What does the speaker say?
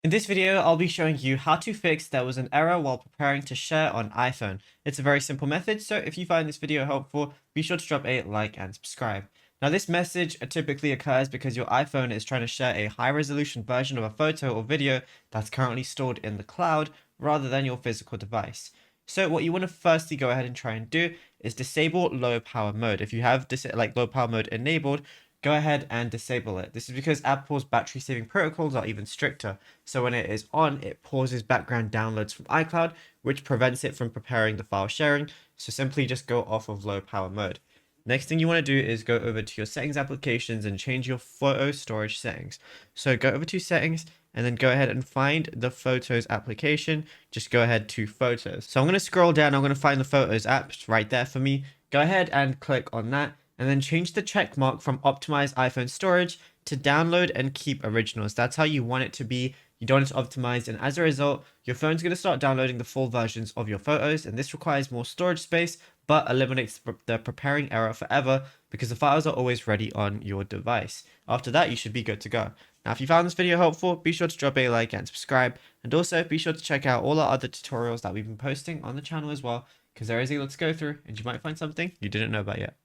In this video, I'll be showing you how to fix there was an error while preparing to share on iPhone. It's a very simple method, so if you find this video helpful, be sure to drop a like and subscribe. Now, this message typically occurs because your iPhone is trying to share a high-resolution version of a photo or video that's currently stored in the cloud rather than your physical device. So what you want to firstly go ahead and try and do is disable low power mode. If you have low power mode enabled, go ahead and disable it. This is because Apple's battery saving protocols are even stricter. So when it is on, it pauses background downloads from iCloud, which prevents it from preparing the file sharing. So simply just go off of low power mode. Next thing you want to do is go over to your settings applications and change your photo storage settings. So go over to settings and then go ahead and find the photos application. Just go ahead to photos. So I'm going to scroll down. I'm going to find the photos app right there for me. Go ahead and click on that and then change the check mark from optimize iPhone storage to download and keep originals. That's how you want it to be. You don't want it to optimize, and as a result, your phone's going to start downloading the full versions of your photos, and this requires more storage space, but eliminates the preparing error forever because the files are always ready on your device. After that, you should be good to go. Now, if you found this video helpful, be sure to drop a like and subscribe, and also be sure to check out all our other tutorials that we've been posting on the channel as well, because there is a lot to go through, and you might find something you didn't know about yet.